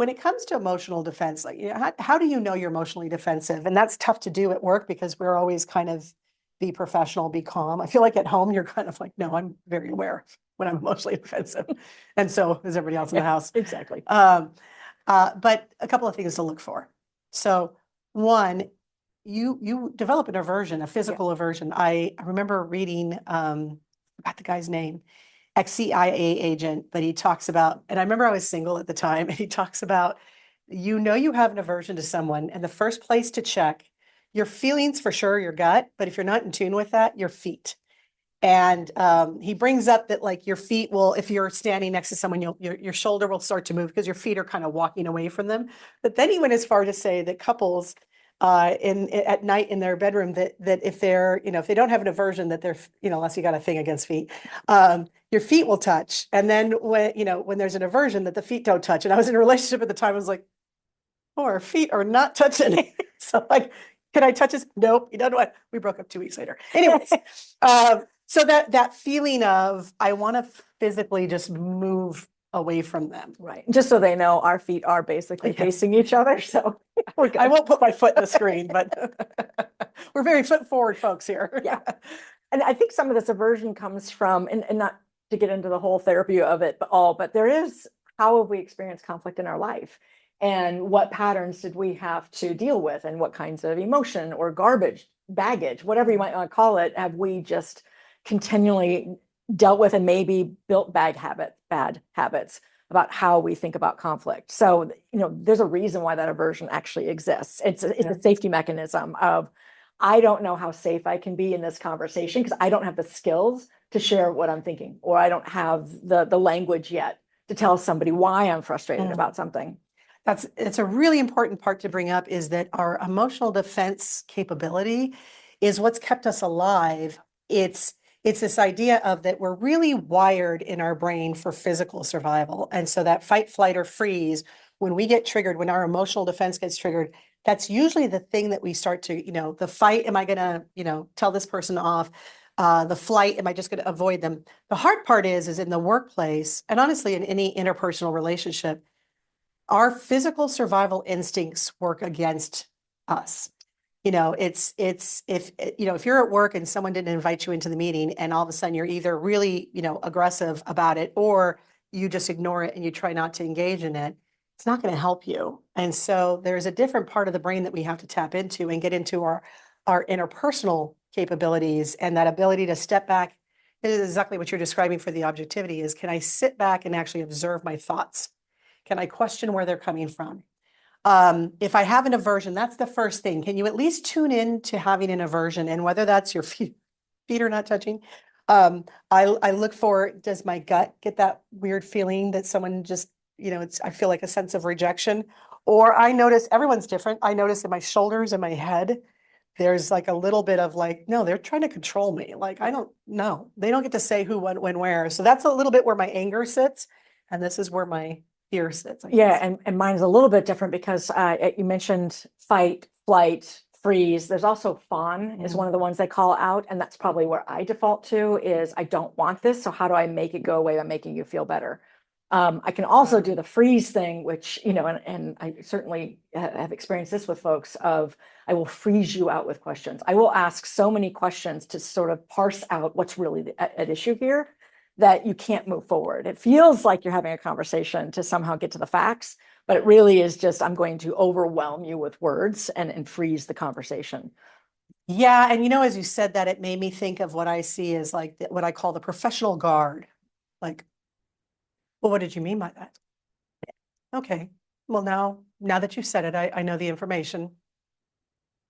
when it comes to emotional defense, like, how do you know you're emotionally defensive? And that's tough to do at work because we're always kind of be professional, be calm. I feel like at home, you're kind of like, no, I'm very aware when I'm emotionally defensive. And so is everybody else in the house. Exactly. But a couple of things to look for. So one, you develop an aversion, a physical aversion. I remember reading about the guy's name, ex-CIA agent, but he talks about, and I remember I was single at the time, and he talks about, you have an aversion to someone, and the first place to check your feelings for sure, your gut, but if you're not in tune with that, your feet. And he brings up that like your feet will, if you're standing next to someone, your shoulder will start to move because your feet are kind of walking away from them. But then he went as far to say that couples at night in their bedroom that if they're, if they don't have an aversion that they're, unless you got a thing against feet, your feet will touch. And then when there's an aversion that the feet don't touch. And I was in a relationship at the time, I was like, oh, our feet are not touching. So like, can I touch this? Nope. You know what? We broke up 2 weeks later. Anyways, so that feeling of I want to physically just move away from them. Right. Just so they know, our feet are basically facing each other. So I won't put my foot in the screen, but we're very foot forward folks here. Yeah. And I think some of this aversion comes from, and not to get into the whole therapy of it but there is, how have we experienced conflict in our life? And what patterns did we have to deal with? And what kinds of emotion or garbage, baggage, whatever you might want to call it, have we just continually dealt with and maybe built bad habits about how we think about conflict? So, there's a reason why that aversion actually exists. It's a safety mechanism of, I don't know how safe I can be in this conversation because I don't have the skills to share what I'm thinking, or I don't have the language yet to tell somebody why I'm frustrated about something. It's a really important part to bring up, is that our emotional defense capability is what's kept us alive. It's this idea of that we're really wired in our brain for physical survival. And so that fight, flight, or freeze, when we get triggered, when our emotional defense gets triggered, that's usually the thing that we start to, the fight, am I going to, tell this person off? The flight, am I just going to avoid them? The hard part is in the workplace, and honestly, in any interpersonal relationship, our physical survival instincts work against us. It's if you're at work and someone didn't invite you into the meeting and all of a sudden you're either really, aggressive about it, or you just ignore it and you try not to engage in it, it's not going to help you. And so there's a different part of the brain that we have to tap into and get into our interpersonal capabilities, and that ability to step back. It is exactly what you're describing for the objectivity is, can I sit back and actually observe my thoughts? Can I question where they're coming from? If I have an aversion, that's the first thing. Can you at least tune in to having an aversion, and whether that's your feet are not touching? I look for, does my gut get that weird feeling that someone just, I feel like a sense of rejection, or I notice everyone's different. I notice in my shoulders and my head, there's like a little bit of like, no, they're trying to control me. Like, I don't know. They don't get to say who, what, when, where. So that's a little bit where my anger sits. And this is where my fear sits. Yeah. And mine's a little bit different because you mentioned fight, flight, freeze. There's also fawn is one of the ones they call out. And that's probably where I default to is, I don't want this. So how do I make it go away by making you feel better? I can also do the freeze thing, which, and I certainly have experienced this with folks of, I will freeze you out with questions. I will ask so many questions to sort of parse out what's really at issue here, that you can't move forward. It feels like you're having a conversation to somehow get to the facts, but it really is just, I'm going to overwhelm you with words and freeze the conversation. Yeah. And as you said that, it made me think of what I see as like what I call the professional guard. Like, well, what did you mean by that? Okay. Well, now that you said it, I know the information.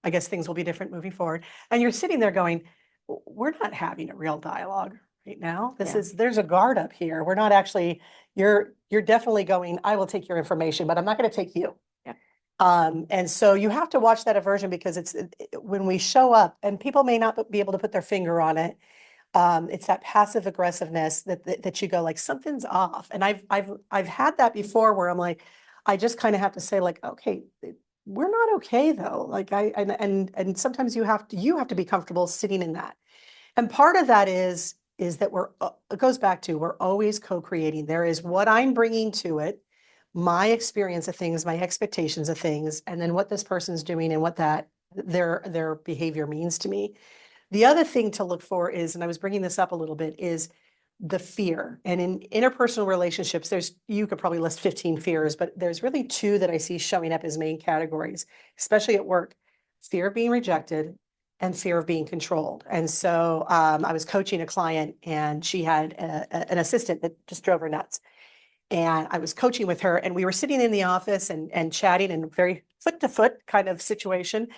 I guess things will be different moving forward. And you're sitting there going, we're not having a real dialogue right now. There's a guard up here. We're not actually, you're definitely going, I will take your information, but I'm not going to take you. Yeah. And so you have to watch that aversion, because it's when we show up, and people may not be able to put their finger on it. It's that passive aggressiveness that you go like, something's off. And I've had that before where I'm like, I just kind of have to say like, okay, we're not okay though. Like and sometimes you have to be comfortable sitting in that. And part of that is that it goes back to, we're always co-creating. There is what I'm bringing to it, my experience of things, my expectations of things, and then what this person's doing and what that their behavior means to me. The other thing to look for is, and I was bringing this up a little bit, is the fear. And in interpersonal relationships, you could probably list 15 fears, but there's really two that I see showing up as main categories, especially at work: fear of being rejected and fear of being controlled. And so I was coaching a client, and she had an assistant that just drove her nuts. And I was coaching with her, and we were sitting in the office and chatting in very foot to foot kind of situation.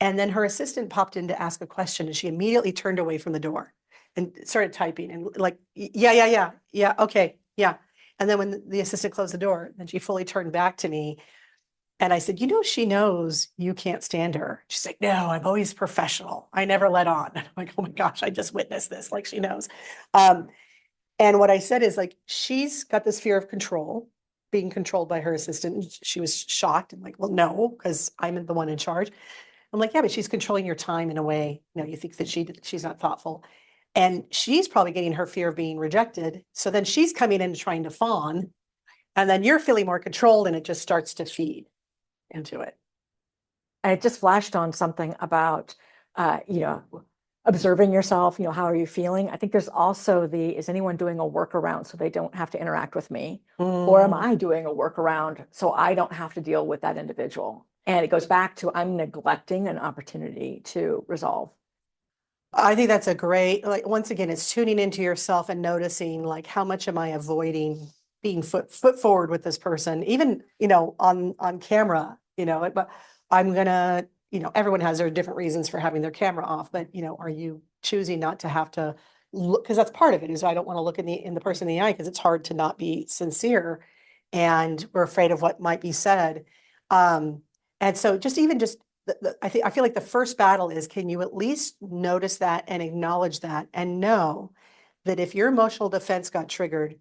And then her assistant popped in to ask a question, and she immediately turned away from the door and started typing and like, yeah, okay, yeah. And then when the assistant closed the door, then she fully turned back to me. And I said, she knows you can't stand her. She's like, no, I'm always professional. I never let on. And I'm like, oh my gosh, I just witnessed this. Like, she knows. And what I said is, like, she's got this fear of control, being controlled by her assistant. And she was shocked and like, well, no, because I'm the one in charge. I'm like, yeah, but she's controlling your time in a way. You think that she's not thoughtful. And she's probably getting her fear of being rejected. So then she's coming in and trying to fawn. And then you're feeling more controlled, and it just starts to feed into it. I just flashed on something about, observing yourself, how are you feeling? I think there's also is anyone doing a workaround so they don't have to interact with me? Or am I doing a workaround so I don't have to deal with that individual? And it goes back to, I'm neglecting an opportunity to resolve. I think that's a great, like, once again, it's tuning into yourself and noticing, like, how much am I avoiding being foot forward with this person, even, on camera, but I'm gonna, everyone has their different reasons for having their camera off, but, are you choosing not to have to look? Because that's part of it, is I don't want to look in the person in the eye, because it's hard to not be sincere, and we're afraid of what might be said. And so I feel like the first battle is, can you at least notice that and acknowledge that and know that if your emotional defense got triggered,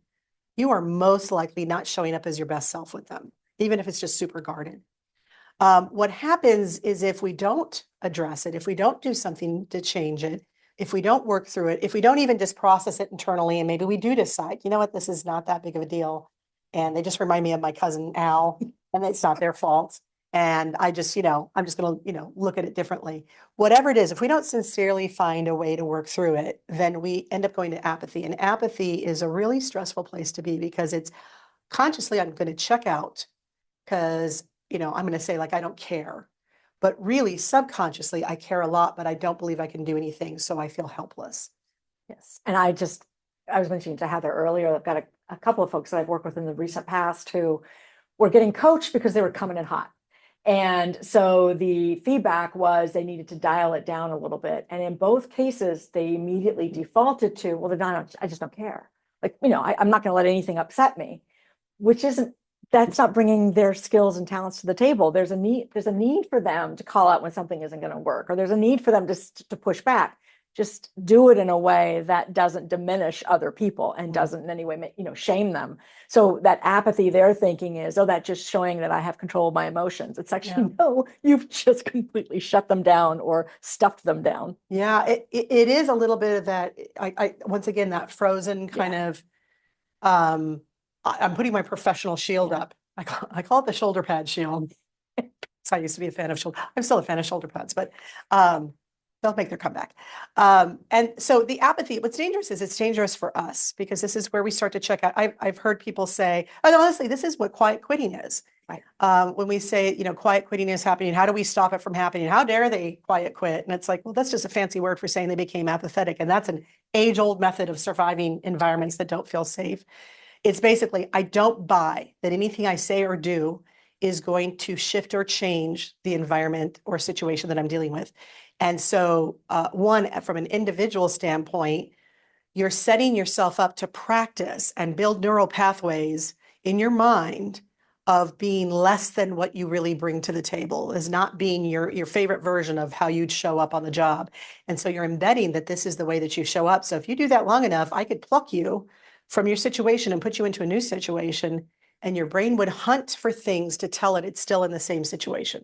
you are most likely not showing up as your best self with them, even if it's just super guarded. What happens is, if we don't address it, if we don't do something to change it, if we don't work through it, if we don't even just process it internally, and maybe we do decide, you know what, this is not that big of a deal, and they just remind me of my cousin Al, and it's not their fault. And I'm just going to, look at it differently. Whatever it is, if we don't sincerely find a way to work through it, then we end up going to apathy. And apathy is a really stressful place to be, because it's consciously, I'm going to check out because, I'm going to say, like, I don't care. But really, subconsciously, I care a lot, but I don't believe I can do anything. So I feel helpless. Yes. And I was mentioning to Heather earlier, I've got a couple of folks that I've worked with in the recent past who were getting coached because they were coming in hot. And so the feedback was they needed to dial it down a little bit. And in both cases, they immediately defaulted to, well, I just don't care. Like, I'm not going to let anything upset me, that's not bringing their skills and talents to the table. There's a need for them to call out when something isn't going to work, or there's a need for them to push back. Just do it in a way that doesn't diminish other people and doesn't in any way, shame them. So that apathy they're thinking is, oh, that's just showing that I have control of my emotions. It's actually, no, you've just completely shut them down or stuffed them down. Yeah, it is a little bit of that. I once again, that frozen kind of, I'm putting my professional shield up. I call it the shoulder pad shield. So I used to be a fan of shoulder. I'm still a fan of shoulder pads, but they'll make their comeback. And so the apathy, what's dangerous is, it's dangerous for us, because this is where we start to check out. I've heard people say, and honestly, this is what quiet quitting is. Right. When we say, quiet quitting is happening, how do we stop it from happening? How dare they quiet quit? And it's like, well, that's just a fancy word for saying they became apathetic. And that's an age-old method of surviving environments that don't feel safe. It's basically, I don't buy that anything I say or do is going to shift or change the environment or situation that I'm dealing with. And so, from an individual standpoint, you're setting yourself up to practice and build neural pathways in your mind of being less than what you really bring to the table, as not being your favorite version of how you'd show up on the job. And so you're embedding that this is the way that you show up. So if you do that long enough, I could pluck you from your situation and put you into a new situation, and your brain would hunt for things to tell it it's still in the same situation.